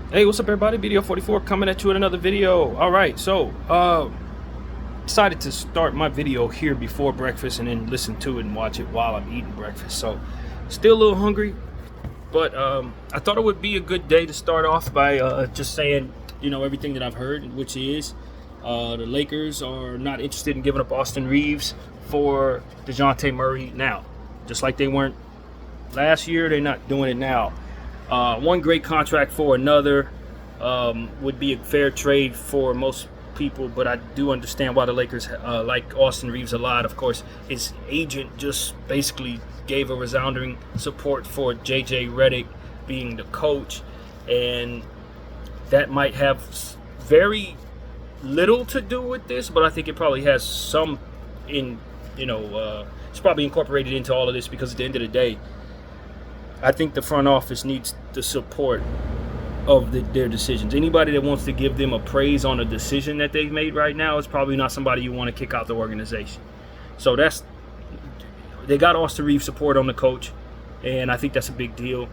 Hey, what's up, everybody? Video 44 coming at you with another video. All right, so decided to start my video here before breakfast and then listen to it and watch it while I'm eating breakfast. So still a little hungry, but I thought it would be a good day to start off by just saying, everything that I've heard, which is the Lakers are not interested in giving up Austin Reeves for DeJounte Murray now. Just like they weren't last year, they're not doing it now. One great contract for another would be a fair trade for most people, but I do understand why the Lakers like Austin Reeves a lot. Of course, his agent just basically gave a resounding support for J.J. Redick being the coach, and that might have very little to do with this, but I think it probably has some it's probably incorporated into all of this because at the end of the day, I think the front office needs the support of their decisions. Anybody that wants to give them a praise on a decision that they've made right now is probably not somebody you want to kick out the organization. So they got Austin Reeves support on the coach, and I think that's a big deal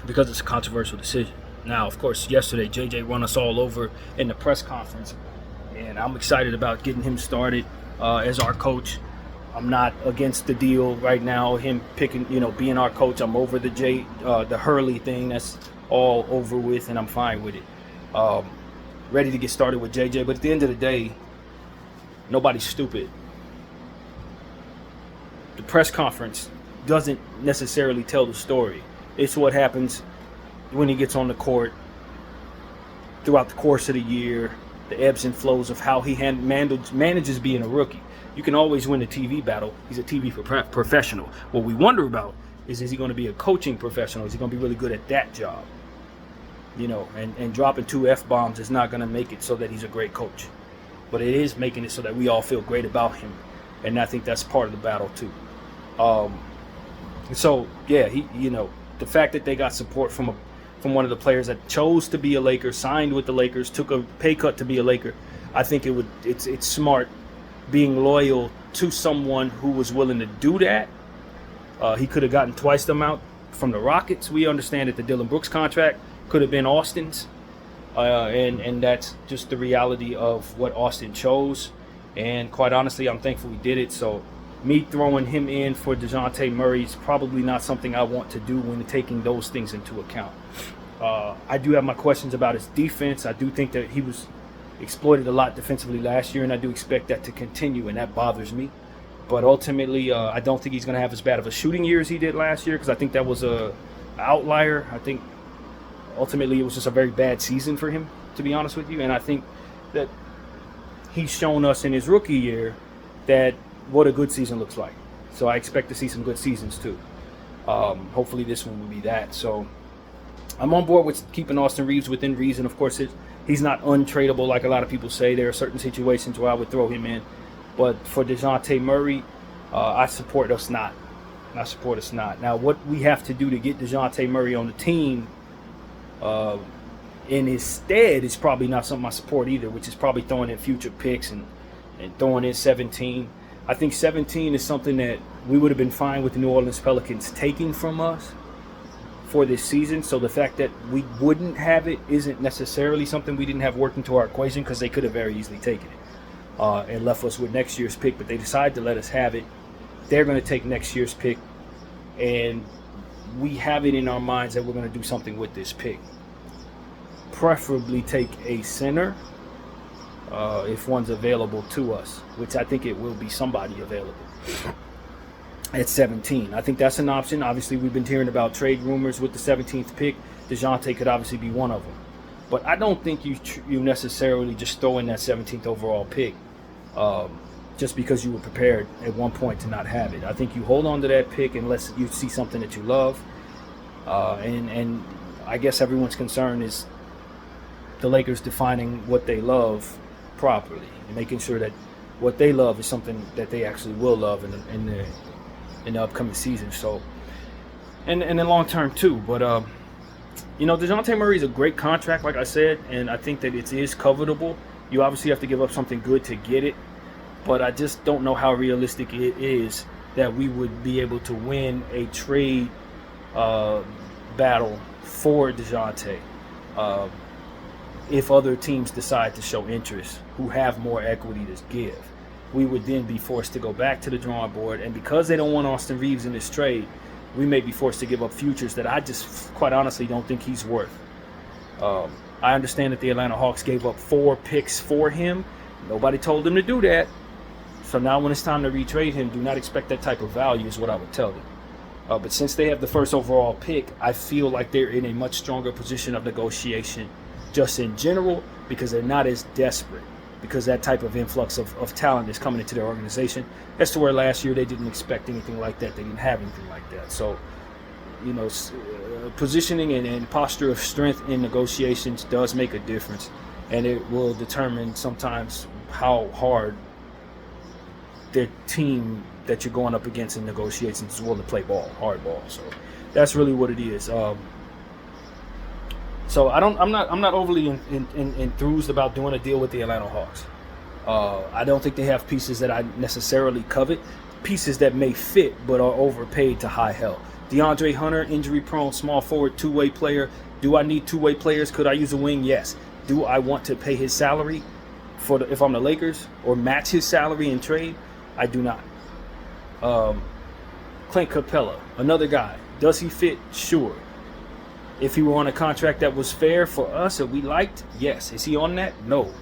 because it's a controversial decision. Now, of course, yesterday JJ run us all over in the press conference, and I'm excited about getting him started as our coach. I'm not against the deal right now, him picking, being our coach. I'm over the Hurley thing. That's all over with, and I'm fine with it. Ready to get started with JJ, but at the end of the day, nobody's stupid. The press conference doesn't necessarily tell the story. It's what happens when he gets on the court throughout the course of the year, the ebbs and flows of how he manages being a rookie. You can always win the TV battle. He's a TV professional. What we wonder about is he going to be a coaching professional? Is he going to be really good at that job? And dropping 2 F-bombs is not going to make it so that he's a great coach. But it is making it so that we all feel great about him. And I think that's part of the battle, too. The fact that they got support from one of the players that chose to be a Laker, signed with the Lakers, took a pay cut to be a Laker, I think it's smart being loyal to someone who was willing to do that. He could have gotten twice the amount from the Rockets. We understand that the Dillon Brooks contract could have been Austin's, and that's just the reality of what Austin chose. And quite honestly, I'm thankful we did it. So me throwing him in for DeJounte Murray is probably not something I want to do when taking those things into account. I do have my questions about his defense. I do think that he was exploited a lot defensively last year, and I do expect that to continue, and that bothers me. But ultimately, I don't think he's going to have as bad of a shooting year as he did last year, because I think that was an outlier. I think ultimately it was just a very bad season for him, to be honest with you. And I think that he's shown us in his rookie year that what a good season looks like. So I expect to see some good seasons too. Hopefully this one will be that. So I'm on board with keeping Austin Reeves within reason. Of course, he's not untradeable like a lot of people say. There are certain situations where I would throw him in. But for DeJounte Murray, I support us not. Now, what we have to do to get DeJounte Murray on the team in his stead is probably not something I support either, which is probably throwing in future picks and throwing in 17. I think 17 is something that we would have been fine with the New Orleans Pelicans taking from us for this season. So the fact that we wouldn't have it isn't necessarily something we didn't have worked into our equation, because they could have very easily taken it and left us with next year's pick, but they decided to let us have it. They're going to take next year's pick, and we have it in our minds that we're going to do something with this pick. Preferably take a center if one's available to us, which I think it will be somebody available at 17. I think that's an option. Obviously, we've been hearing about trade rumors with the 17th pick. DeJounte could obviously be one of them. But I don't think you necessarily just throw in that 17th overall pick just because you were prepared at one point to not have it. I think you hold on to that pick unless you see something that you love. And I guess everyone's concern is the Lakers defining what they love properly and making sure that what they love is something that they actually will love in the upcoming season. So, and then long term too. But DeJounte Murray is a great contract, like I said, and I think that it is covetable. You obviously have to give up something good to get it, but I just don't know how realistic it is that we would be able to win a trade battle for DeJounte. If other teams decide to show interest who have more equity to give, we would then be forced to go back to the drawing board. And because they don't want Austin Reeves in this trade, we may be forced to give up futures that I just quite honestly don't think he's worth. I understand that the Atlanta Hawks gave up 4 picks for him. Nobody told them to do that. So now when it's time to retrade him, do not expect that type of value is what I would tell them. But since they have the first overall pick, I feel like they're in a much stronger position of negotiation just in general because they're not as desperate, because that type of influx of talent is coming into their organization. As to where last year they didn't expect anything like that. They didn't have anything like that. So, positioning and posture of strength in negotiations does make a difference. And it will determine sometimes how hard the team that you're going up against in negotiations is willing to play ball, hard ball. So that's really what it is. So I'm not overly enthused about doing a deal with the Atlanta Hawks. I don't think they have pieces that I necessarily covet, pieces that may fit but are overpaid to high hell. DeAndre Hunter, injury-prone, small forward, two-way player. Do I need two-way players? Could I use a wing? Yes. Do I want to pay his salary if I'm the Lakers or match his salary in trade? I do not. Clint Capella, another guy. Does he fit? Sure. If he were on a contract that was fair for us that we liked, yes. Is he on that? No.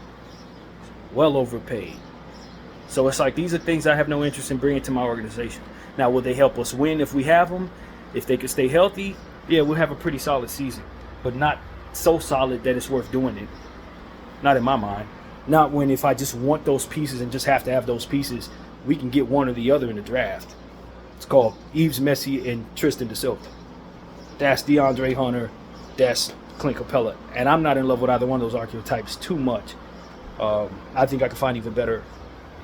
Well overpaid. So it's like these are things I have no interest in bringing to my organization. Now, will they help us win if we have them? If they can stay healthy, yeah, we'll have a pretty solid season. But not so solid that it's worth doing it. Not in my mind. Not when if I just want those pieces and just have to have those pieces, we can get one or the other in the draft. It's called Yves Messi and Tristan da Silva. That's DeAndre Hunter. That's Clint Capella. And I'm not in love with either one of those archetypes too much. I think I can find even better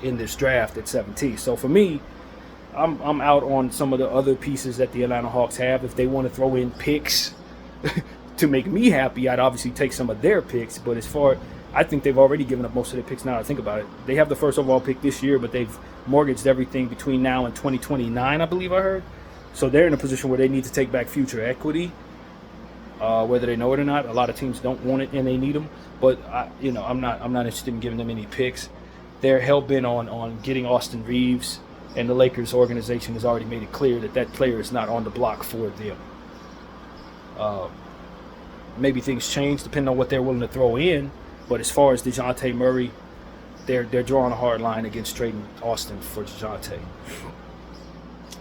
in this draft at 17. So for me, I'm out on some of the other pieces that the Atlanta Hawks have. If they want to throw in picks to make me happy, I'd obviously take some of their picks. But I think they've already given up most of their picks now I think about it. They have the first overall pick this year, but they've mortgaged everything between now and 2029, I believe I heard. So they're in a position where they need to take back future equity, whether they know it or not. A lot of teams don't want it and they need them. But I'm not interested in giving them any picks. They're hell-bent on getting Austin Reeves, and the Lakers organization has already made it clear that player is not on the block for them. Maybe things change depending on what they're willing to throw in. But as far as DeJounte Murray, they're drawing a hard line against trading Austin for DeJounte.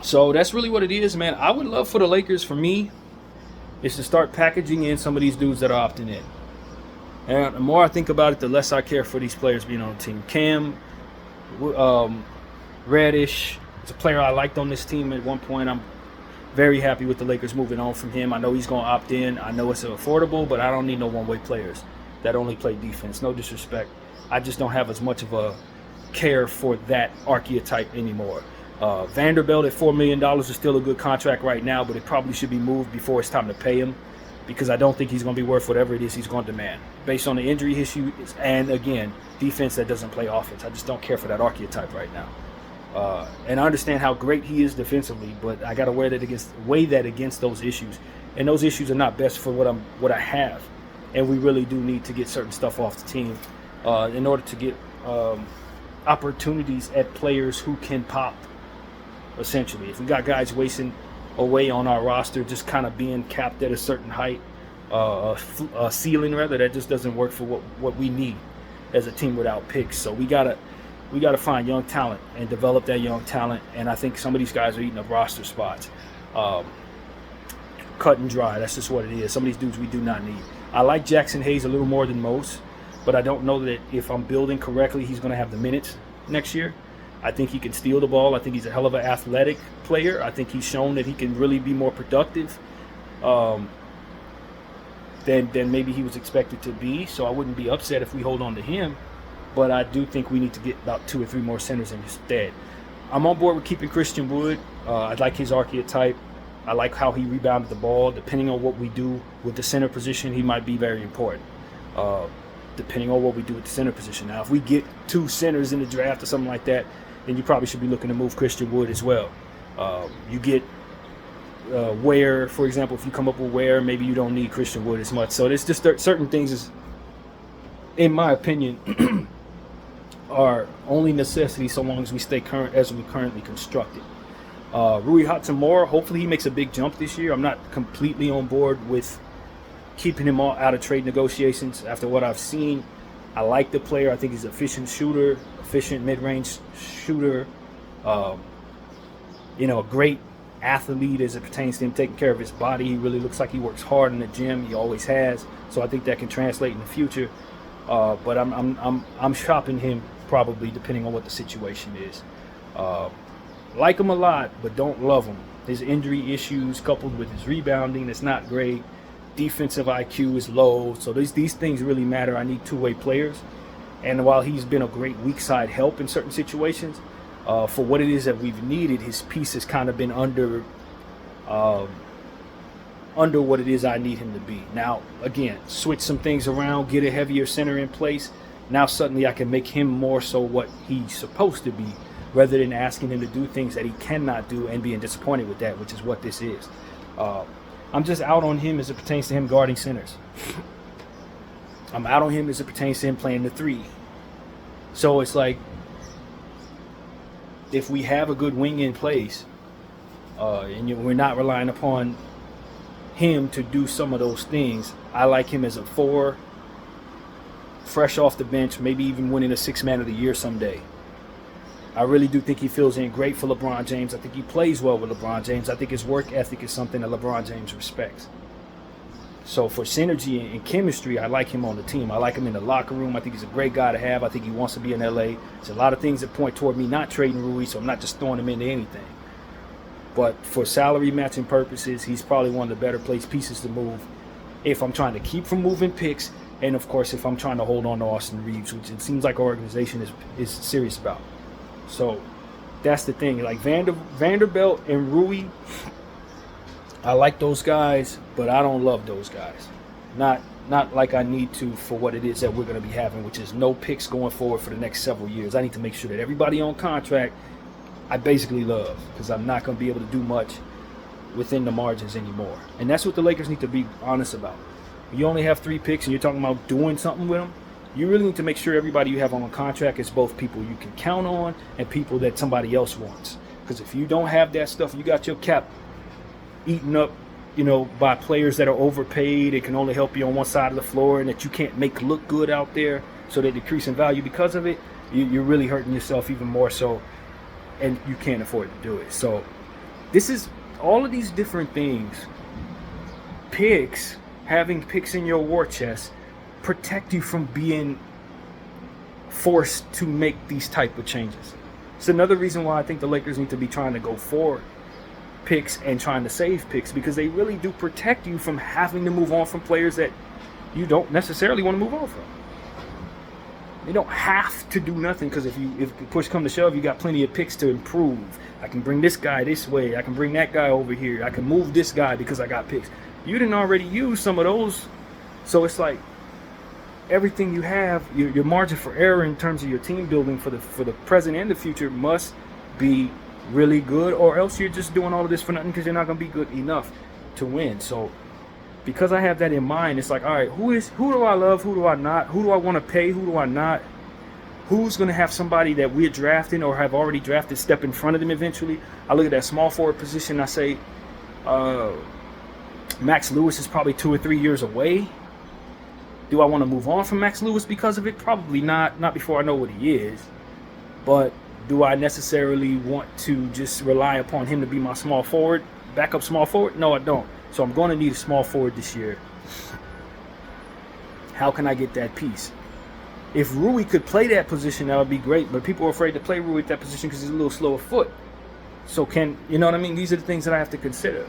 So that's really what it is, man. I would love for the Lakers, for me, is to start packaging in some of these dudes that are opting in. And the more I think about it, the less I care for these players being on the team. Cam Reddish is a player I liked on this team at one point. I'm very happy with the Lakers moving on from him. I know he's going to opt in. I know it's affordable, but I don't need no one-way players that only play defense. No disrespect. I just don't have as much of a care for that archetype anymore. Vanderbilt at $4 million is still a good contract right now, but it probably should be moved before it's time to pay him, because I don't think he's going to be worth whatever it is he's going to demand based on the injury issue and, again, defense that doesn't play offense. I just don't care for that archetype right now. And I understand how great he is defensively, but I got to weigh that against those issues. And those issues are not best for what I have. And we really do need to get certain stuff off the team in order to get opportunities at players who can pop, essentially. If we got guys wasting away on our roster, just kind of being capped at a certain height, a ceiling rather, that just doesn't work for what we need as a team without picks. So we gotta find young talent and develop that young talent. And I think some of these guys are eating up roster spots. Cut and dry. That's just what it is. Some of these dudes we do not need. I like Jackson Hayes a little more than most, but I don't know that if I'm building correctly, he's going to have the minutes next year. I think he can steal the ball. I think he's a hell of an athletic player. I think he's shown that he can really be more productive than maybe he was expected to be. So I wouldn't be upset if we hold on to him. But I do think we need to get about 2 or 3 more centers instead. I'm on board with keeping Christian Wood. I like his archetype. I like how he rebounded the ball. Depending on what we do with the center position, he might be very important. Depending on what we do with the center position. Now, if we get 2 centers in the draft or something like that, then you probably should be looking to move Christian Wood as well. Ware, for example, if you come up with Ware, maybe you don't need Christian Wood as much. So there's just certain things, is, in my opinion, are only necessity so long as we stay current as we currently constructed. Rui Hachimura, hopefully he makes a big jump this year. I'm not completely on board with keeping him all out of trade negotiations after what I've seen. I like the player. I think he's an efficient shooter, efficient mid-range shooter. A great athlete as it pertains to him taking care of his body. He really looks like he works hard in the gym. He always has. So I think that can translate in the future. But I'm shopping him probably depending on what the situation is. Like him a lot, but don't love him. His injury issues coupled with his rebounding, it's not great. Defensive IQ is low. So these things really matter. I need two-way players. And while he's been a great weak side help in certain situations, for what it is that we've needed, his piece has kind of been under what it is I need him to be. Now, again, switch some things around, get a heavier center in place. Now suddenly I can make him more so what he's supposed to be, rather than asking him to do things that he cannot do and being disappointed with that, which is what this is. I'm just out on him as it pertains to him guarding centers. I'm out on him as it pertains to him playing the three. So it's like, if we have a good wing in place, and we're not relying upon him to do some of those things, I like him as a 4, fresh off the bench, maybe even winning a 6th Man of the Year someday. I really do think he fills in great for LeBron James. I think he plays well with LeBron James. I think his work ethic is something that LeBron James respects. So for synergy and chemistry, I like him on the team. I like him in the locker room. I think he's a great guy to have. I think he wants to be in LA. There's a lot of things that point toward me not trading Rui, so I'm not just throwing him into anything. But for salary matching purposes, he's probably one of the better placed pieces to move if I'm trying to keep from moving picks, and of course if I'm trying to hold on to Austin Reeves, which it seems like our organization is serious about. So that's the thing. Like Vanderbilt and Rui, I like those guys, but I don't love those guys. Not like I need to for what it is that we're going to be having, which is no picks going forward for the next several years. I need to make sure that everybody on contract I basically love, because I'm not going to be able to do much within the margins anymore. And that's what the Lakers need to be honest about. You only have 3 picks and you're talking about doing something with them. You really need to make sure everybody you have on a contract is both people you can count on and people that somebody else wants. Because if you don't have that stuff, you got your cap eaten up, by players that are overpaid. It can only help you on one side of the floor, and that you can't make look good out there, so they decrease in value because of it. You're really hurting yourself even more so, and you can't afford to do it. So this is all of these different things. Having picks in your war chest protect you from being forced to make these type of changes. It's another reason why I think the Lakers need to be trying to go for picks and trying to save picks, because they really do protect you from having to move on from players that you don't necessarily want to move on from. You don't have to do nothing, because if push come to shove, you got plenty of picks to improve. I can bring this guy this way. I can bring that guy over here. I can move this guy because I got picks. You didn't already use some of those. So it's like everything you have, your margin for error in terms of your team building for the present and the future must be really good, or else you're just doing all of this for nothing, because you're not going to be good enough to win. So because I have that in mind, it's like, all right, who do I love? Who do I not? Who do I want to pay? Who do I not? Who's going to have somebody that we're drafting or have already drafted step in front of them eventually? I look at that small forward position. I say Max Lewis is probably 2 or 3 years away. Do I want to move on from Max Lewis because of it? Probably not. Not before I know what he is. But do I necessarily want to just rely upon him to be my small forward, backup small forward? No, I don't. So I'm going to need a small forward this year. How can I get that piece? If Rui could play that position, that would be great. But people are afraid to play Rui at that position because he's a little slower foot. So you know what I mean? These are the things that I have to consider.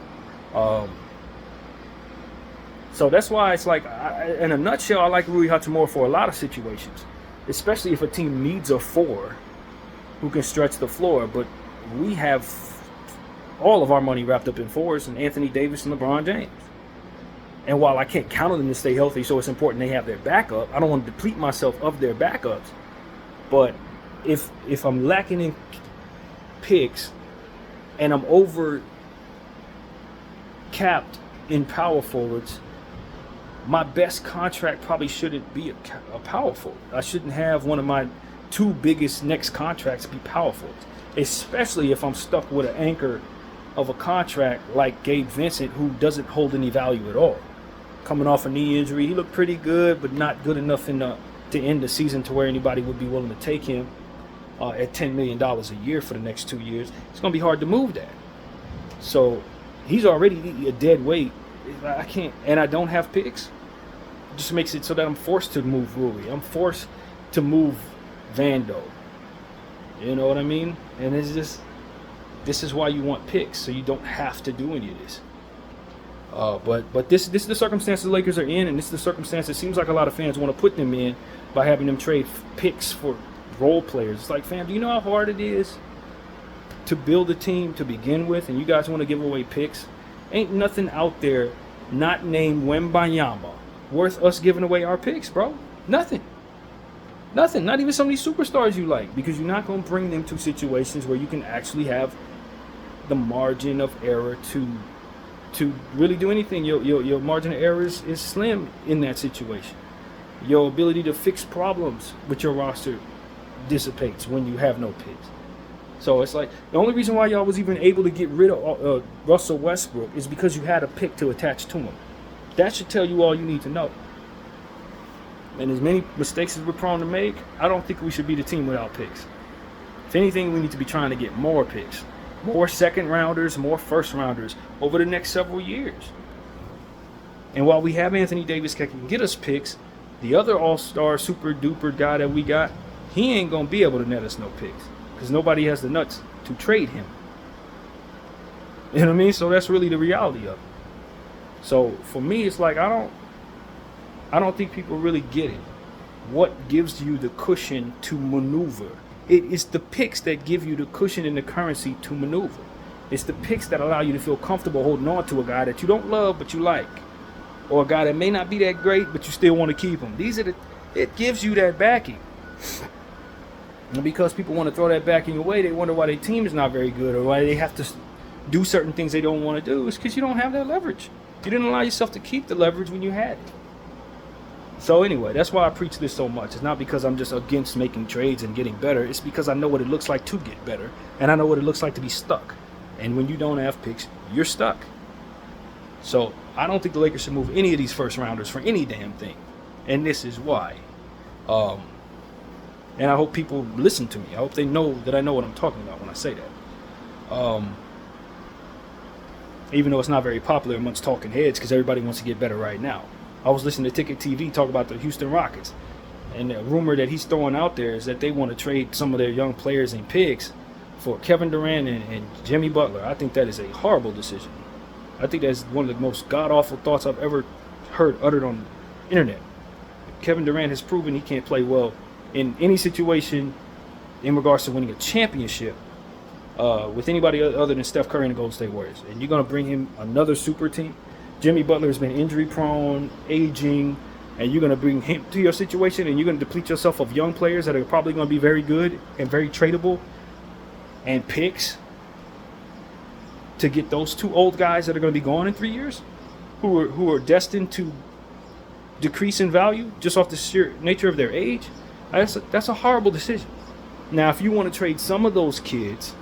So that's why it's like, in a nutshell, I like Rui Hachimura for a lot of situations, especially if a team needs a 4 who can stretch the floor. But we have all of our money wrapped up in 4s, and Anthony Davis and LeBron James. And while I can't count on them to stay healthy, so it's important they have their backup, I don't want to deplete myself of their backups. But if I'm lacking in picks and I'm over capped in power forwards, my best contract probably shouldn't be a power forward. I shouldn't have one of my two biggest next contracts be power forwards, especially if I'm stuck with an anchor of a contract like Gabe Vincent, who doesn't hold any value at all. Coming off a knee injury, he looked pretty good, but not good enough to end the season to where anybody would be willing to take him at $10 million a year for the next 2 years. It's going to be hard to move that. So he's already a dead weight. I can't, and I don't have picks. It just makes it so that I'm forced to move Rui. I'm forced to move Vando. You know what I mean? And it's just, this is why you want picks, so you don't have to do any of this. But this is the circumstances the Lakers are in, and this is the circumstance it seems like a lot of fans want to put them in by having them trade picks for role players. It's like, fam, do you know how hard it is to build a team to begin with, and you guys want to give away picks? Ain't nothing out there not named Wembanyama worth us giving away our picks, bro. Nothing. Nothing. Not even some of these superstars you like, because you're not going to bring them to situations where you can actually have the margin of error to really do anything. Your margin of error is slim in that situation. Your ability to fix problems with your roster dissipates when you have no picks. So it's like, the only reason why y'all was even able to get rid of Russell Westbrook is because you had a pick to attach to him. That should tell you all you need to know. And as many mistakes as we're prone to make, I don't think we should be the team without picks. If anything, we need to be trying to get more picks. More second rounders, more first rounders over the next several years. And while we have Anthony Davis that can get us picks, the other all-star super duper guy that we got, he ain't going to be able to net us no picks, because nobody has the nuts to trade him. You know what I mean? So that's really the reality of it. So for me, it's like, I don't think people really get it. What gives you the cushion to maneuver? It is the picks that give you the cushion and the currency to maneuver. It's the picks that allow you to feel comfortable holding on to a guy that you don't love but you like, or a guy that may not be that great but you still want to keep him. It gives you that backing. And because people want to throw that backing away, they wonder why their team is not very good, or why they have to do certain things they don't want to do. It's because you don't have that leverage. You didn't allow yourself to keep the leverage when you had it. So anyway, that's why I preach this so much. It's not because I'm just against making trades and getting better. It's because I know what it looks like to get better, and I know what it looks like to be stuck. And when you don't have picks, you're stuck. So I don't think the Lakers should move any of these first rounders for any damn thing. And this is why. And I hope people listen to me. I hope they know that I know what I'm talking about when I say that. Even though it's not very popular amongst talking heads, because everybody wants to get better right now. I was listening to Ticket TV talk about the Houston Rockets, and the rumor that he's throwing out there is that they want to trade some of their young players and picks for Kevin Durant and Jimmy Butler. I think that is a horrible decision. I think that's one of the most god-awful thoughts I've ever heard uttered on the internet. Kevin Durant has proven he can't play well in any situation in regards to winning a championship with anybody other than Steph Curry and the Golden State Warriors. And you're going to bring him another super team? Jimmy Butler has been injury prone, aging, and you're going to bring him to your situation, and you're going to deplete yourself of young players that are probably going to be very good and very tradable, and picks to get those two old guys that are going to be gone in 3 years, who are destined to decrease in value just off the sheer nature of their age. That's a horrible decision. Now, if you want to trade some of those kids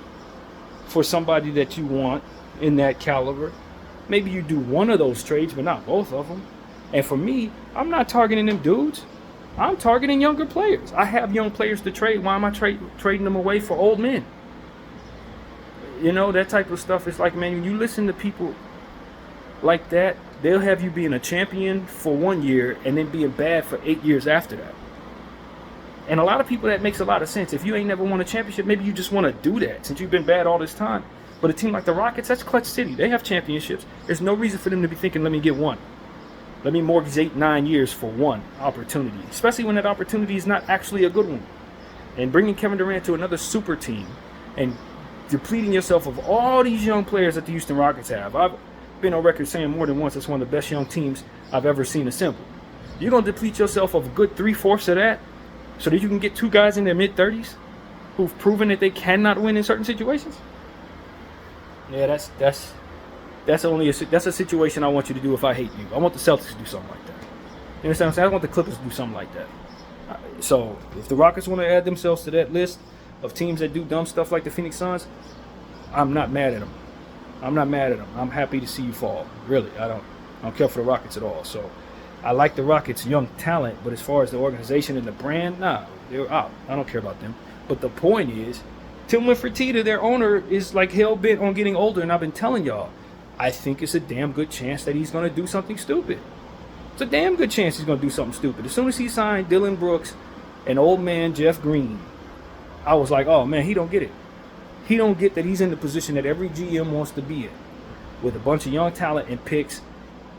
for somebody that you want in that caliber, maybe you do one of those trades, but not both of them. And for me, I'm not targeting them dudes. I'm targeting younger players. I have young players to trade. Why am I trading them away for old men? You know, that type of stuff. It's like, man, when you listen to people like that, they'll have you being a champion for 1 year and then being bad for 8 years after that. And a lot of people, that makes a lot of sense. If you ain't never won a championship, maybe you just want to do that since you've been bad all this time. But a team like the Rockets, that's Clutch City. They have championships. There's no reason for them to be thinking, let me get one. Let me mortgage 8-9 years for one opportunity, especially when that opportunity is not actually a good one. And bringing Kevin Durant to another super team and depleting yourself of all these young players that the Houston Rockets have. I've been on record saying more than once it's one of the best young teams I've ever seen assembled. You're going to deplete yourself of a good 3/4 of that so that you can get two guys in their mid-30s who've proven that they cannot win in certain situations? Yeah, that's That's a situation I want you to do if I hate you. I want the Celtics to do something like that. You understand what I'm saying? I want the Clippers to do something like that. So if the Rockets want to add themselves to that list of teams that do dumb stuff like the Phoenix Suns, I'm not mad at them. I'm not mad at them. I'm happy to see you fall. Really, I don't care for the Rockets at all. So I like the Rockets' young talent, but as far as the organization and the brand, nah, they're out. I don't care about them. But the point is, Tillman Fertitta, their owner, is like hell-bent on getting older, and I've been telling y'all, I think it's a damn good chance that he's going to do something stupid. It's a damn good chance he's going to do something stupid. As soon as he signed Dylan Brooks and old man Jeff Green, I was like, oh man, he don't get it. He don't get that he's in the position that every GM wants to be in, with a bunch of young talent and picks,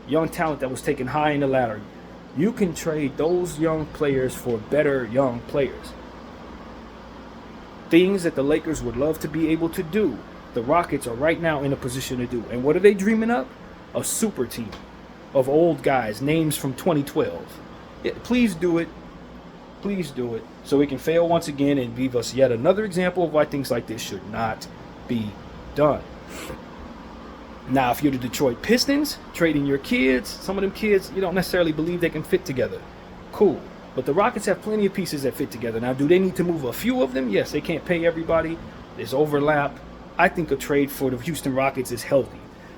young talent that was taken high in the ladder. You can trade those young players for better young players. Things that the Lakers would love to be able to do, the Rockets are right now in a position to do. And what are they dreaming up? A super team of old guys, names from 2012. Yeah, please do it. Please do it so we can fail once again and give us yet another example of why things like this should not be done. Now, if you're the Detroit Pistons, trading your kids, some of them kids, you don't necessarily believe they can fit together. Cool. But the Rockets have plenty of pieces that fit together. Now, do they need to move a few of them? Yes, they can't pay everybody. There's overlap. I think a trade for the Houston Rockets is healthy.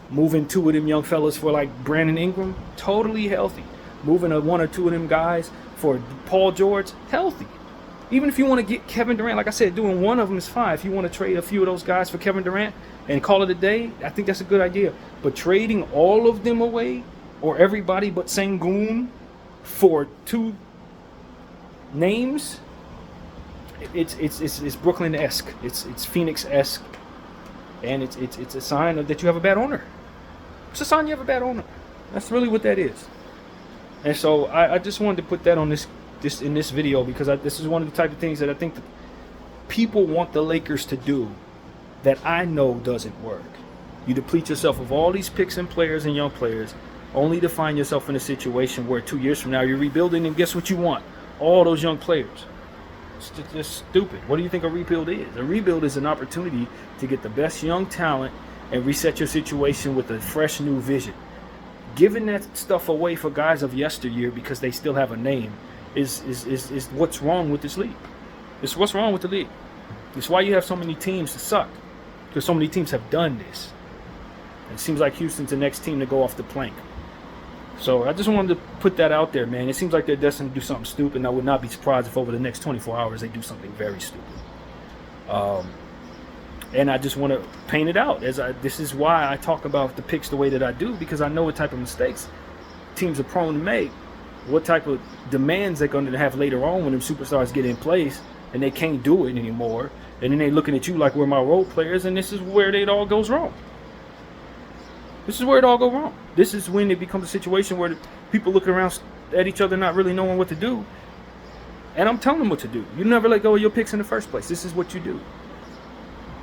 Moving two of them young fellas for like Brandon Ingram, totally healthy. Moving one or two of them guys for Paul George, healthy. Even if you want to get Kevin Durant, like I said, doing one of them is fine. If you want to trade a few of those guys for Kevin Durant and call it a day, I think that's a good idea. But trading all of them away, or everybody but Sengun, for two names, it's Brooklyn-esque. It's Phoenix-esque. And it's a sign that you have a bad owner. It's a sign you have a bad owner. That's really what that is. And so I just wanted to put that on this in this video because this is one of the type of things that I think that people want the Lakers to do that I know doesn't work. You deplete yourself of all these picks and players and young players only to find yourself in a situation where 2 years from now you're rebuilding and guess what you want? All those young players. It's just stupid. What do you think a rebuild is? A rebuild is an opportunity to get the best young talent and reset your situation with a fresh new vision. Giving that stuff away for guys of yesteryear because they still have a name is what's wrong with this league. It's what's wrong with the league. It's why you have so many teams that suck. Because so many teams have done this. It seems like Houston's the next team to go off the plank. So I just wanted to put that out there, man. It seems like they're destined to do something stupid, and I would not be surprised if over the next 24 hours they do something very stupid. And I just want to paint it out. This is why I talk about the picks the way that I do, because I know what type of mistakes teams are prone to make, what type of demands they're going to have later on when them superstars get in place and they can't do it anymore. And then they're looking at you like we're my role players, and this is where it all goes wrong. This is where it all goes wrong. This is when it becomes a situation where people look around at each other not really knowing what to do. And I'm telling them what to do. You never let go of your picks in the first place. This is what you do.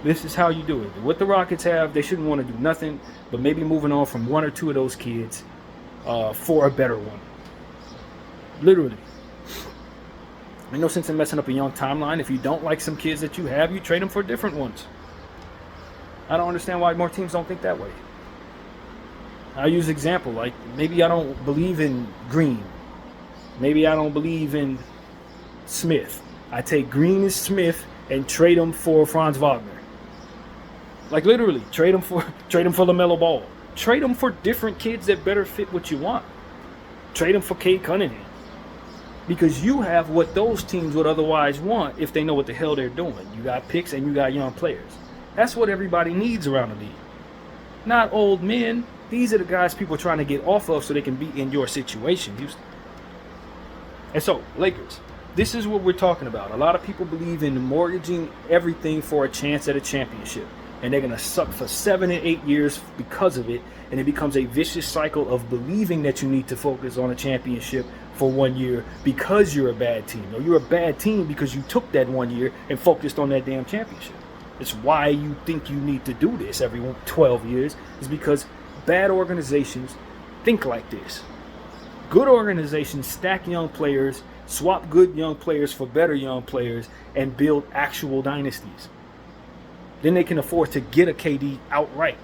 This is how you do it. What the Rockets have, they shouldn't want to do nothing but maybe moving on from one or two of those kids for a better one. Literally. There's no sense in messing up a young timeline. If you don't like some kids that you have, you trade them for different ones. I don't understand why more teams don't think that way. I'll use an example, like maybe I don't believe in Green. Maybe I don't believe in Smith. I take Green and Smith and trade them for Franz Wagner. Like literally, trade them for LaMelo Ball. Trade them for different kids that better fit what you want. Trade them for Cade Cunningham. Because you have what those teams would otherwise want if they know what the hell they're doing. You got picks and you got young players. That's what everybody needs around the league. Not old men. These are the guys people are trying to get off of so they can be in your situation, Houston. And so, Lakers, this is what we're talking about. A lot of people believe in mortgaging everything for a chance at a championship. And they're going to suck for 7 and 8 years because of it. And it becomes a vicious cycle of believing that you need to focus on a championship for 1 year because you're a bad team. Or you're a bad team because you took that 1 year and focused on that damn championship. It's why you think you need to do this every 12 years is because bad organizations think like this. Good organizations stack young players, swap good young players for better young players, and build actual dynasties. Then they can afford to get a KD outright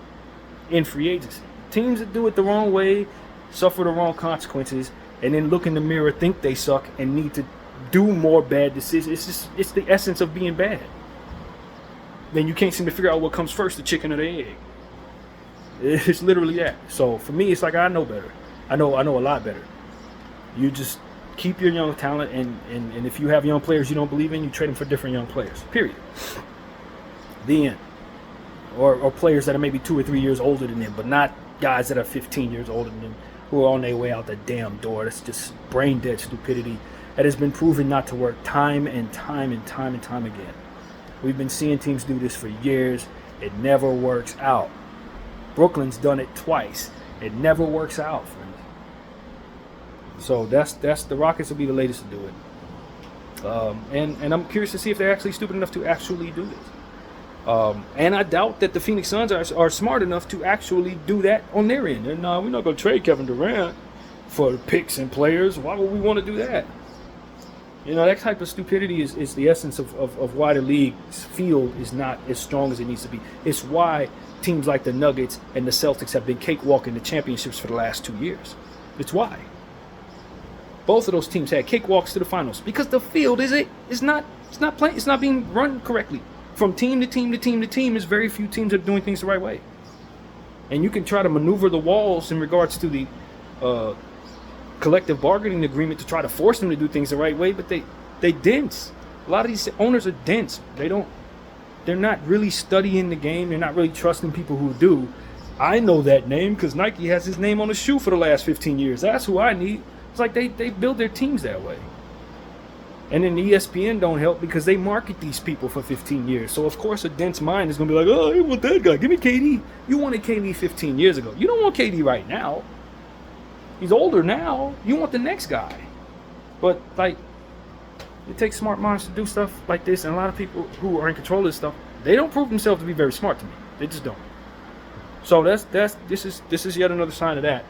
in free agency. Teams that do it the wrong way suffer the wrong consequences, and then look in the mirror, think they suck, and need to do more bad decisions. It's the essence of being bad. Then you can't seem to figure out what comes first, the chicken or the egg. It's literally that. So for me, it's like I know better. I know a lot better. You just keep your young talent, and if you have young players you don't believe in, you trade them for different young players. Period. The end. Or players that are maybe 2 or 3 years older than them, but not guys that are 15 years older than them who are on their way out the damn door. That's just brain dead stupidity that has been proven not to work time and time again. We've been seeing teams do this for years. It never works out. Brooklyn's done it twice. It never works out, friends. So that's the Rockets will be the latest to do it. And I'm curious to see if they're actually stupid enough to actually do this. And I doubt that the Phoenix Suns are smart enough to actually do that on their end. And we're not going to trade Kevin Durant for picks and players. Why would we want to do that? That type of stupidity is the essence of why the league's field is not as strong as it needs to be. It's why teams like the Nuggets and the Celtics have been cakewalking the championships for the last 2 years. It's why. Both of those teams had cakewalks to the finals because the field is not being run correctly. From team to team to team to team, there's very few teams that are doing things the right way. And you can try to maneuver the walls in regards to the collective bargaining agreement to try to force them to do things the right way, but they dense. A lot of these owners are dense. They're not really studying the game. They're not really trusting people who do. I know that name because Nike has his name on the shoe for the last 15 years. That's who I need. It's like they build their teams that way. And then ESPN don't help because they market these people for 15 years. So, of course, a dense mind is going to be like, oh, I want that guy. Give me KD. You wanted KD 15 years ago. You don't want KD right now. He's older now. You want the next guy. But, it takes smart minds to do stuff like this. And a lot of people who are in control of this stuff, they don't prove themselves to be very smart to me. They just don't. So, this is yet another sign of that.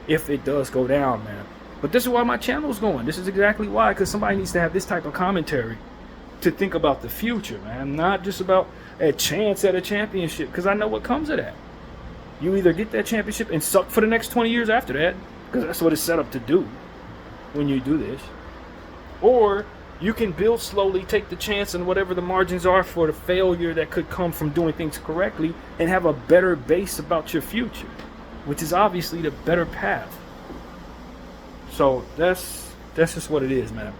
If it does go down, man. But this is why my channel is going. This is exactly why, because somebody needs to have this type of commentary to think about the future, man. Not just about a chance at a championship, because I know what comes of that. You either get that championship and suck for the next 20 years after that, because that's what it's set up to do when you do this. Or you can build slowly, take the chance and whatever the margins are for the failure that could come from doing things correctly and have a better base about your future, which is obviously the better path. So that's just what it is, man.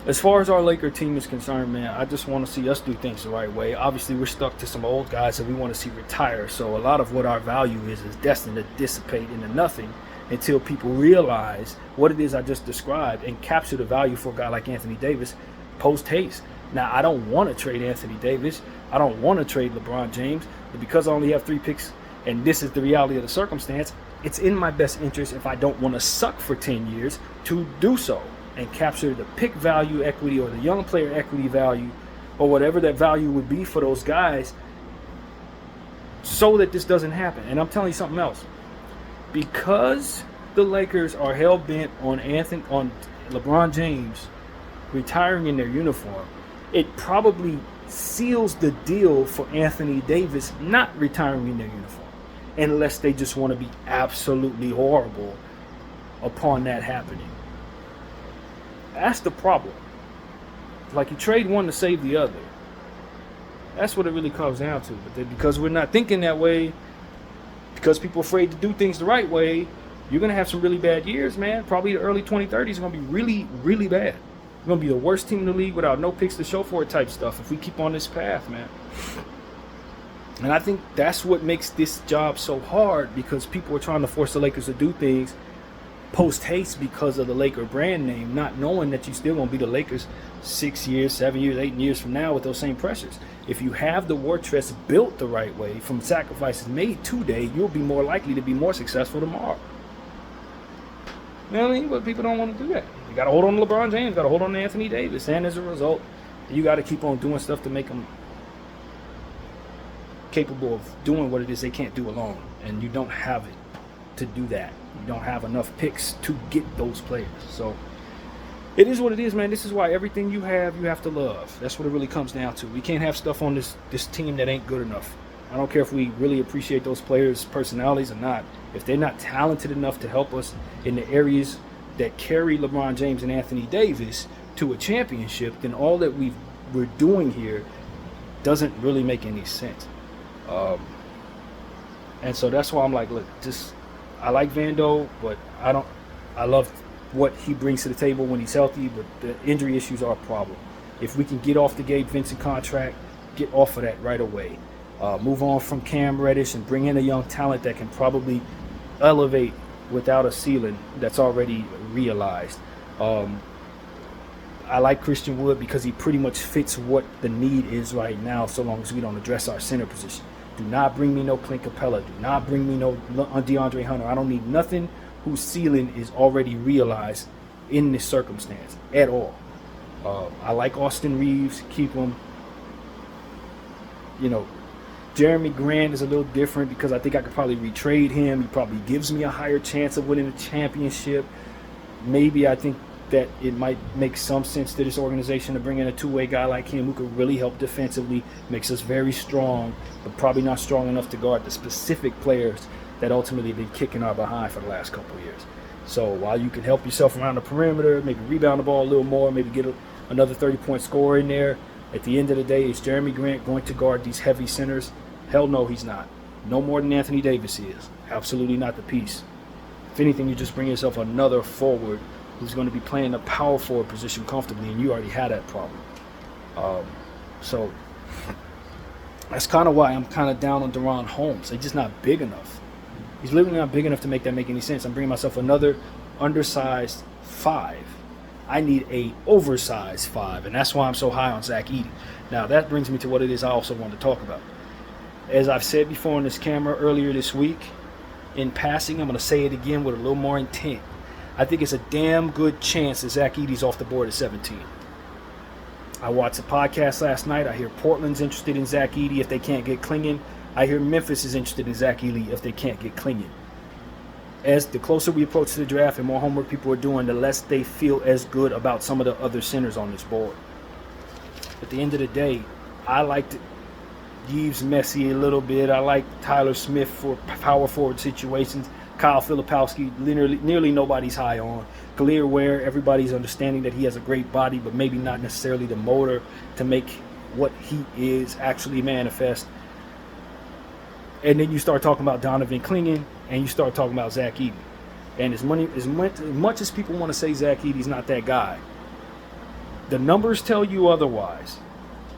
As far as our Laker team is concerned, man, I just want to see us do things the right way. Obviously, we're stuck to some old guys that we want to see retire. So a lot of what our value is destined to dissipate into nothing until people realize what it is I just described and capture the value for a guy like Anthony Davis post haste. Now, I don't want to trade Anthony Davis. I don't want to trade LeBron James. But because I only have 3 picks and this is the reality of the circumstance, it's in my best interest if I don't want to suck for 10 years to do so and capture the pick value equity or the young player equity value or whatever that value would be for those guys so that this doesn't happen. And I'm telling you something else. Because the Lakers are hell-bent on LeBron James retiring in their uniform, it probably seals the deal for Anthony Davis not retiring in their uniform. Unless they just want to be absolutely horrible upon that happening. That's the problem. Like you trade one to save the other. That's what it really comes down to. But because we're not thinking that way, because people are afraid to do things the right way, you're going to have some really bad years, man. Probably the early 2030s are going to be really, really bad. We're going to be the worst team in the league without no picks to show for it type stuff if we keep on this path, man. And I think that's what makes this job so hard, because people are trying to force the Lakers to do things post-haste because of the Laker brand name, not knowing that you still going to be the Lakers 6 years, 7 years, 8 years from now with those same pressures. If you have the war chest built the right way from sacrifices made today, you'll be more likely to be more successful tomorrow. You know what I mean? But people don't want to do that. You got to hold on to LeBron James, got to hold on to Anthony Davis, and as a result, you got to keep on doing stuff to make them capable of doing what it is they can't do alone, and you don't have it to do that. You don't have enough picks to get those players. So it is what it is, man. This is why everything you have to love. That's what it really comes down to. We can't have stuff on this team that ain't good enough. I don't care if we really appreciate those players' personalities or not. If they're not talented enough to help us in the areas that carry LeBron James and Anthony Davis to a championship, then all that we're doing here doesn't really make any sense. And so that's why I'm like, look, I like Vando, but I love what he brings to the table when he's healthy, but the injury issues are a problem. If we can get off the Gabe Vincent contract, get off of that right away. Move on from Cam Reddish and bring in a young talent that can probably elevate without a ceiling that's already realized. I like Christian Wood because he pretty much fits what the need is right now, so long as we don't address our center position. Do not bring me no Clint Capella. Do not bring me no DeAndre Hunter. I don't need nothing whose ceiling is already realized in this circumstance at all. I like Austin Reeves. Keep him. Jeremy Grant is a little different because I think I could probably retrade him. He probably gives me a higher chance of winning a championship. Maybe I think that it might make some sense to this organization to bring in a two-way guy like him who could really help defensively, makes us very strong, but probably not strong enough to guard the specific players that ultimately been kicking our behind for the last couple of years. So while you can help yourself around the perimeter, maybe rebound the ball a little more, maybe get another 30-point score in there, at the end of the day, is Jeremy Grant going to guard these heavy centers? Hell no, he's not. No more than Anthony Davis is. Absolutely not the piece. If anything, you just bring yourself another forward who's going to be playing the power forward position comfortably, and you already had that problem. So that's kind of why I'm kind of down on DaRon Holmes. He's just not big enough. He's literally not big enough to make that make any sense. I'm bringing myself another undersized 5. I need a oversized 5, and that's why I'm so high on Zach Edey. Now, that brings me to what it is I also want to talk about. As I've said before on this camera earlier this week, in passing, I'm going to say it again with a little more intent. I think it's a damn good chance that Zach Edey's off the board at 17. I watched a podcast last night. I hear Portland's interested in Zach Edey if they can't get Clingan. I hear Memphis is interested in Zach Edey if they can't get Clingan. As the closer we approach the draft and more homework people are doing, the less they feel as good about some of the other centers on this board. At the end of the day, I liked Yves Messi a little bit. I like Tyler Smith for power forward situations. Kyle Filipowski, nearly nobody's high on. Khalil Ware, everybody's understanding that he has a great body, but maybe not necessarily the motor to make what he is actually manifest. And then you start talking about Donovan Clingan, and you start talking about Zach Edey. And as much as people want to say Zach Edey's not that guy, the numbers tell you otherwise.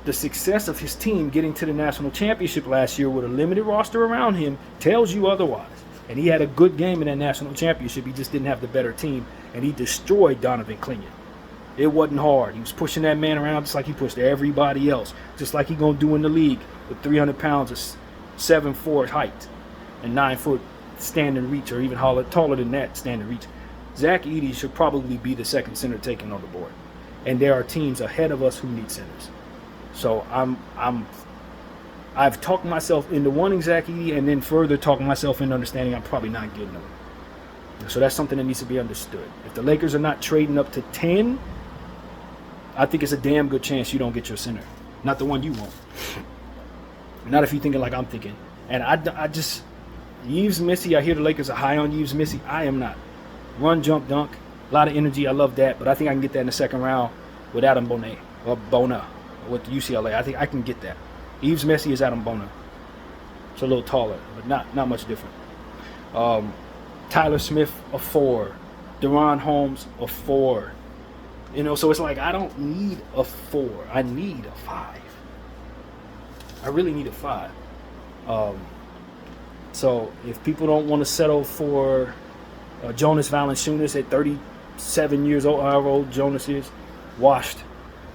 The success of his team getting to the national championship last year with a limited roster around him tells you otherwise. And he had a good game in that national championship. He just didn't have the better team, and he destroyed Donovan Clingan. It wasn't hard. He was pushing that man around just like he pushed everybody else, just like he going to do in the league with 300 pounds of 7'4" height and 9-foot standing reach, or even taller than that standing reach. Zach Edey should probably be the second center taken on the board. And there are teams ahead of us who need centers. So I've talked myself into wanting Zach Edey, and then further talking myself into understanding I'm probably not getting him. So that's something that needs to be understood. If the Lakers are not trading up to 10, I think it's a damn good chance you don't get your center. Not the one you want. Not if you're thinking like I'm thinking. And I just, Yves Messi, I hear the Lakers are high on Yves Messi. I am not. Run, jump, dunk, a lot of energy. I love that. But I think I can get that in the second round with Adam Bona with UCLA. I think I can get that. Yves Messi is Adam Bona. It's a little taller, but not much different. Tyler Smith, a 4. DaRon Holmes, a 4. So it's like I don't need a 4. I need a 5. I really need a 5. So if people don't want to settle for Jonas Valanciunas at 37 years old, however old Jonas is, washed.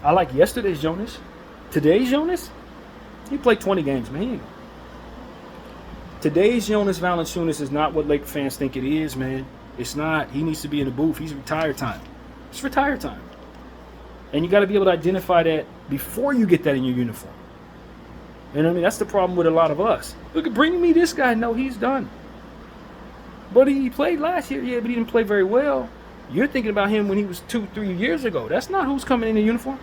I like yesterday's Jonas. Today's Jonas, he played 20 games, man. Today's Jonas Valanciunas is not what Lake fans think it is, man. It's not. He needs to be in the booth. He's retire time. It's retire time. And you got to be able to identify that before you get that in your uniform. You know what I mean? That's the problem with a lot of us. Look at bringing me this guy. No, he's done. But he played last year. Yeah, but he didn't play very well. You're thinking about him when he was 2-3 years ago. That's not who's coming in the uniform.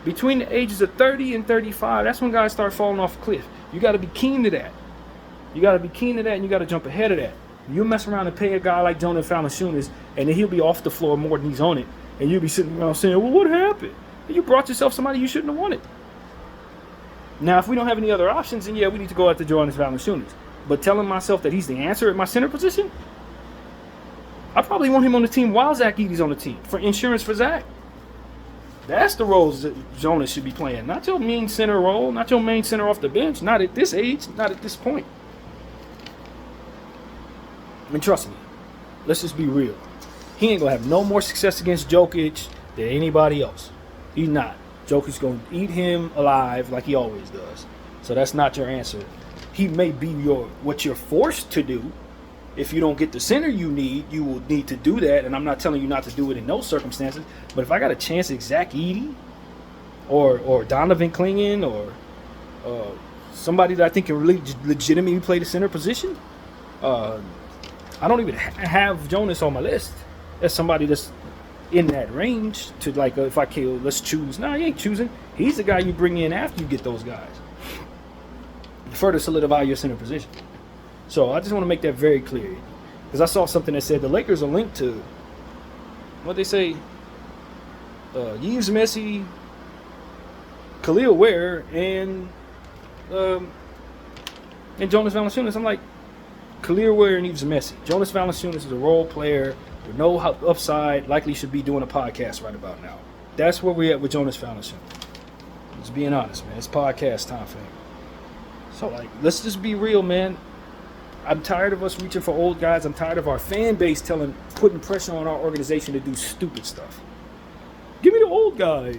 Between the ages of 30 and 35, that's when guys start falling off a cliff. You got to be keen to that. You got to be keen to that, and you got to jump ahead of that. You mess around and pay a guy like Jonas Valanciunas, and then he'll be off the floor more than he's on it, and you'll be sitting around saying, well, what happened? You brought yourself somebody you shouldn't have wanted. Now, if we don't have any other options, then yeah, we need to go after Jonas Valanciunas. But telling myself that he's the answer at my center position, I probably want him on the team while Zach Edey's on the team, for insurance for Zach. That's the roles that Jonas should be playing. Not your main center role, not your main center off the bench, not at this age, not at this point. And trust me, let's just be real. He ain't going to have no more success against Jokic than anybody else. He's not. Jokic's going to eat him alive like he always does. So that's not your answer. He may be what you're forced to do. If you don't get the center you need, you will need to do that. And I'm not telling you not to do it in those circumstances. But if I got a chance at Zach Edey or Donovan Clingan or somebody that I think can really legitimately play the center position, I don't even have Jonas on my list as somebody that's in that range to like, if I can, let's choose. No, you ain't choosing. He's the guy you bring in after you get those guys. Further solidify your center position. So I just want to make that very clear. Because I saw something that said the Lakers are linked to, what they say, Yves Messi, Khalil Ware, and Jonas Valanciunas. I'm like, Khalil Ware and Yves Messi. Jonas Valanciunas is a role player with no upside, likely should be doing a podcast right about now. That's where we're at with Jonas Valanciunas. Just being honest, man. It's podcast time for him. So, like, let's just be real, man. I'm tired of us reaching for old guys. I'm tired of our fan base putting pressure on our organization to do stupid stuff. Give me the old guy.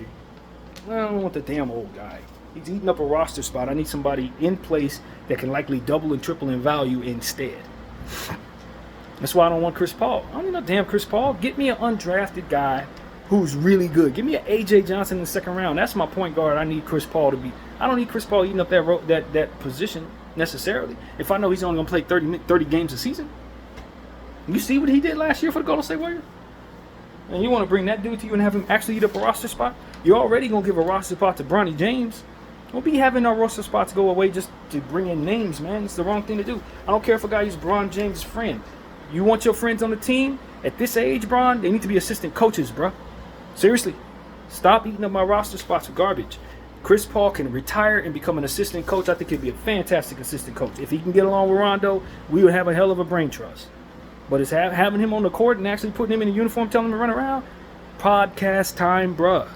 I don't want the damn old guy. He's eating up a roster spot. I need somebody in place that can likely double and triple in value instead. That's why I don't want Chris Paul. I don't need no damn Chris Paul. Get me an undrafted guy who's really good. Give me an A.J. Johnson in the second round. That's my point guard I need Chris Paul to be. I don't need Chris Paul eating up that position necessarily if I know he's only going to play 30 games a season. You see what he did last year for the Golden State Warriors? And you want to bring that dude to you and have him actually eat up a roster spot? You're already going to give a roster spot to Bronny James. Don't be having our roster spots go away just to bring in names, man. It's the wrong thing to do. I don't care if a guy is Bron James' friend. You want your friends on the team? At this age, Bron, they need to be assistant coaches, bro. Seriously. Stop eating up my roster spots with garbage. Chris Paul can retire and become an assistant coach. I think he'd be a fantastic assistant coach. If he can get along with Rondo, we would have a hell of a brain trust. But it's having him on the court and actually putting him in a uniform, telling him to run around, podcast time, bruh.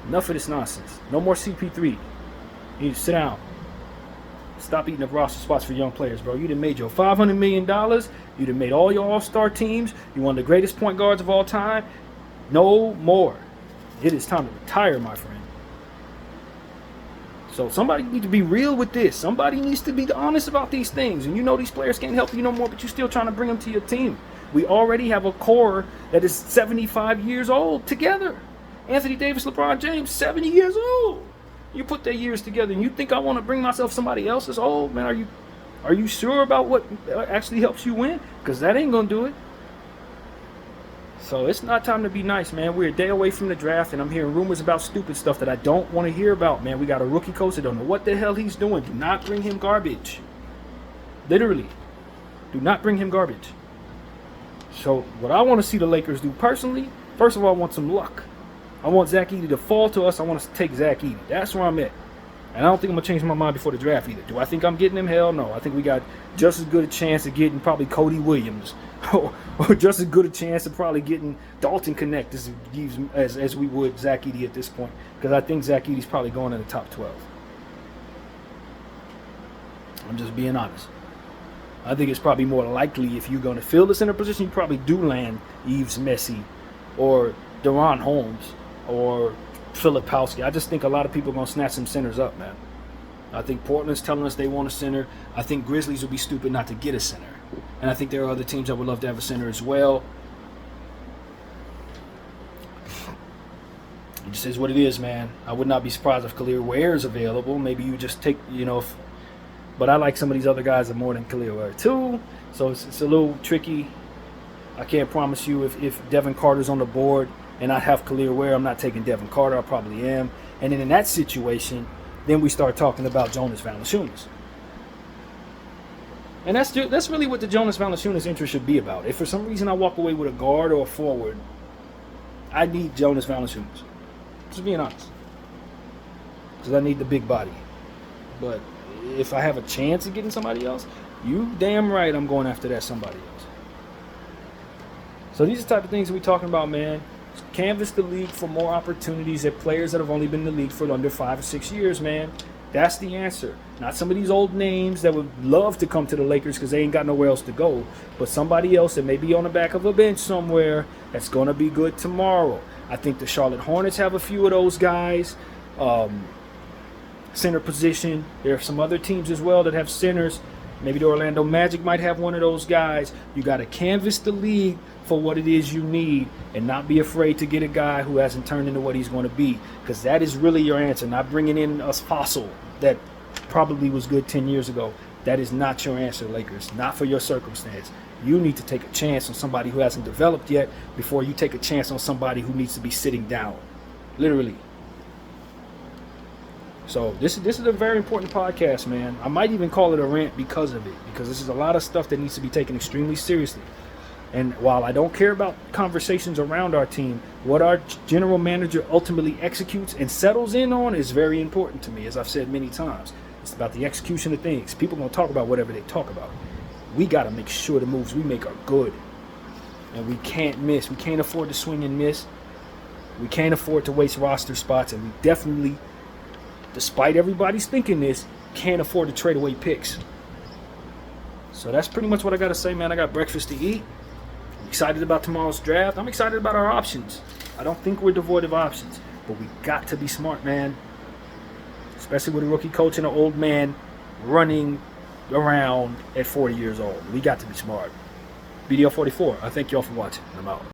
Enough of this nonsense. No more CP3. You need to sit down. Stop eating up roster spots for young players, bro. You done made your $500 million. You done made all your all-star teams. You're one of the greatest point guards of all time. No more. It is time to retire, my friend. So somebody needs to be real with this. Somebody needs to be honest about these things. And you know these players can't help you no more, but you're still trying to bring them to your team. We already have a core that is 75 years old together. Anthony Davis, LeBron James, 70 years old. You put their years together and you think I want to bring myself somebody else's old? Man, are you sure about what actually helps you win? Because that ain't going to do it. So it's not time to be nice, man. We're a day away from the draft, and I'm hearing rumors about stupid stuff that I don't want to hear about, man. We got a rookie coach that don't know what the hell he's doing. Do not bring him garbage. Literally. Do not bring him garbage. So what I want to see the Lakers do personally, first of all, I want some luck. I want Zach Edey to fall to us. I want us to take Zach Edey. That's where I'm at. And I don't think I'm going to change my mind before the draft either. Do I think I'm getting him? Hell no. I think we got just as good a chance of getting probably Cody Williams. or just as good a chance of probably getting Dalton Connect as we would Zach Edey at this point. Because I think Zach Edey's probably going in the top 12. I'm just being honest. I think it's probably more likely if you're going to fill the center position, you probably do land Yves Messi or Deron Holmes or Filipowski. I just think a lot of people are going to snatch some centers up, man. I think Portland's telling us they want a center. I think Grizzlies would be stupid not to get a center. And I think there are other teams that would love to have a center as well. It just is what it is, man. I would not be surprised if Khalil Ware is available. Maybe you just take, but I like some of these other guys more than Khalil Ware too. So it's a little tricky. I can't promise you if Devin Carter's on the board, and I have Khalil Ware. I'm not taking Devin Carter. I probably am. And then in that situation, then we start talking about Jonas Valanciunas. And that's really what the Jonas Valanciunas interest should be about. If for some reason I walk away with a guard or a forward, I need Jonas Valanciunas. Just being honest. Because I need the big body. But if I have a chance of getting somebody else, you damn right I'm going after that somebody else. So these are the type of things that we're talking about, man. Canvas the league for more opportunities at players that have only been in the league for under 5 or 6 years, man. That's the answer. Not some of these old names that would love to come to the Lakers because they ain't got nowhere else to go, but somebody else that may be on the back of a bench somewhere that's going to be good tomorrow. I think the Charlotte Hornets have a few of those guys. Center position. There are some other teams as well that have centers. Maybe the Orlando Magic might have one of those guys. You got to canvas the league for what it is you need and not be afraid to get a guy who hasn't turned into what he's going to be, because that is really your answer. Not bringing in a fossil that probably was good 10 years ago. That is not your answer, Lakers. Not for your circumstance. You need to take a chance on somebody who hasn't developed yet before you take a chance on somebody who needs to be sitting down. Literally. So this is a very important podcast, man. I might even call it a rant because of it, because this is a lot of stuff that needs to be taken extremely seriously. And while I don't care about conversations around our team, what our general manager ultimately executes and settles in on is very important to me, as I've said many times. It's about the execution of things. People are going to talk about whatever they talk about. We got to make sure the moves we make are good. And we can't miss. We can't afford to swing and miss. We can't afford to waste roster spots. And we definitely, despite everybody's thinking this, can't afford to trade away picks. So that's pretty much what I got to say, man. I got breakfast to eat. I'm excited about tomorrow's draft. I'm excited about our options. I don't think we're devoid of options, but we got to be smart, man. Especially with a rookie coach and an old man running around at 40 years old. We got to be smart. BDL 44. I thank y'all for watching. I'm out.